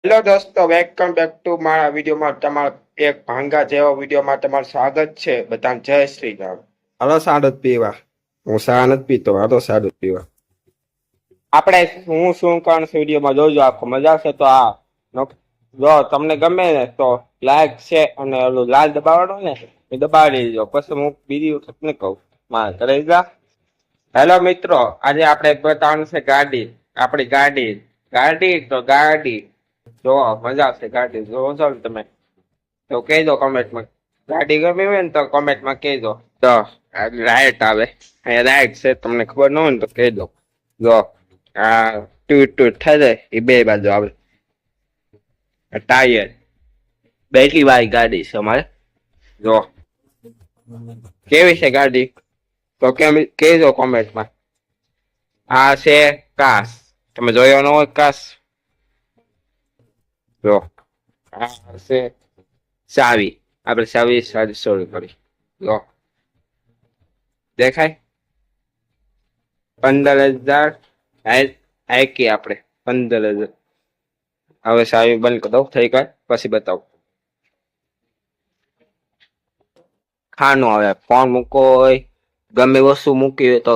Hello દોસ્તો, welcome back to મારા વિડીયોમાં તમારા એક ભાંગા જેવા વિડીયોમાં તમારું સ્વાગત છે. બધાને જય શ્રી રામ. હાલો સાડત પીવા. હું ચા નથી પીતો, હાલો સાડત પીવા. આપણે હું શું કરું વિડીયોમાં જોજો, આખો મજા આવશે. તો જો તમને ગમે ને તો લાઈક છે અને ઓલું લાલ દબાવવાનું ને એ દબાવી દેજો. પછી હું બીજી વખત ને કહું મારે કરી જા. હેલો મિત્રો, આજે આપણે બતાવવાનું છે ગાડી. આપણી ગાડી ગાડી તો ગાડી જો મજા આવશે. ગાડી જોવો છો ને તમે તો કહેજો કોમેન્ટમાં. ગાડી ગમી હોય ને તો કોમેન્ટમાં કહેજો. તો રાઈટ આવે, અહીંયા રાઈટ છે, તમને ખબર ન હોય ને તો કહેજો. જો આ ટૂટ ટૂટ થઈ જાય એ બે બાજુ આવે. ટાયર બેટરી વાળી ગાડી છે અમારે. જો કેવી છે ગાડી તો કેમ કહેજો કોમેન્ટમાં. આ છે કાસ, તમે જોયો ન હોય કાસ. જો આ છે ચાવી, આપણે ચાવી શરૂ કરી. જો દેખાય 15,000 આયકી આપણે 15,000. હવે ચાવી બંધ કરી દઉં, થઈ ગઈ પછી બતાવું. ખાનું આવે, ફોન મૂકો હોય ગમે વસ્તુ મૂકી હોય તો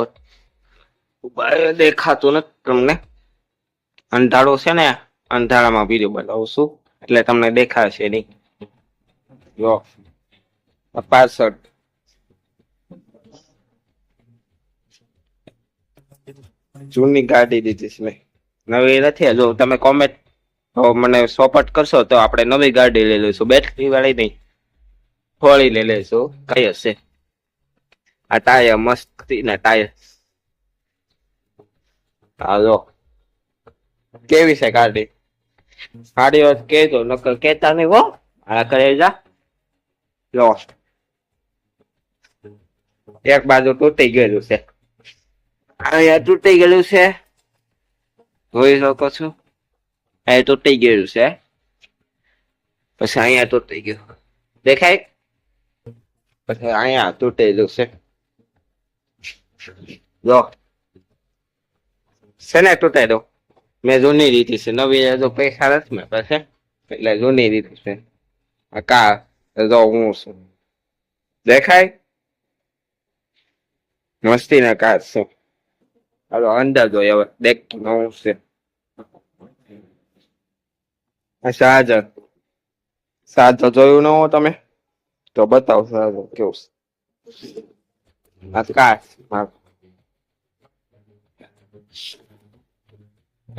દેખાતું નથી તમને. અંધારું છે ને, અંધારામાં વિડીયો બનાવું છું એટલે તમને દેખાશે નહીં. જો પાછળ જૂની ગાડી દીધી છે મેં, નવી નથી. જો તમે કોમેન્ટ તો મને સપોર્ટ કરશો તો આપણે નવી ગાડી લઈ લઈશું, બેટરી વાળી નહીં, થોડી લઈ લઈશું. કઈ હશે આ ટાયર મસ્તી ને ટાયર. હા જો કેવી છે ગાડી. સારી વાત કેજો, નકર કેતા નહીં હો. આ કરે જા. જો એક બાજુ તૂટી ગયેલું છે, અહીંયા તૂટી ગયેલું છે, જોઈ શકો છો. અહીંયા તૂટી ગયેલું છે, પછી અહીંયા તૂટી ગયું દેખાય, પછી અહીંયા તૂટેલું છે. જો છે ને તૂટાઈ દો. મેં જૂની લીધી છે, નવી તો પૈસા નથી મેં પાસે, એટલે જૂની લીધી છે. આ કાર જો હું છું દેખાય, મસ્તી ના કાર છે. હાલો અંદર જોઈએ હવે, દેખ નવું છે. ચાર્જર ચાર્જર જોયું ન હો તમે તો બતાવો ચાર્જર કેવું છે. આ કાર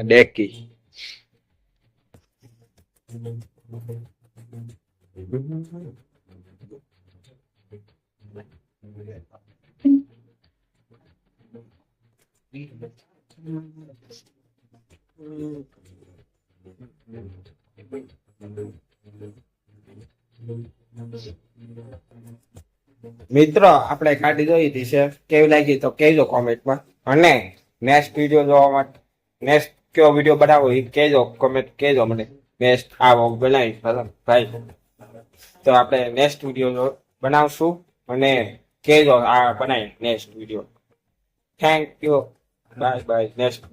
ડેકી મિત્રો, આપણે ગાડી જોઈ હતી છે, કેવી લાગી તો કહેજો કોમેન્ટમાં. અને નેક્સ્ટ વિડીયો જોવા માટે નેક્સ્ટ કયો વિડીયો બનાવો એ કહેજો, કોમેન્ટ કહેજો મને. નેક્સ્ટ આ બનાવી ભાઈ તો આપણે નેક્સ્ટ વિડીયો બનાવશું અને કહેજો આ બનાવી next video. Thank you, bye bye. Next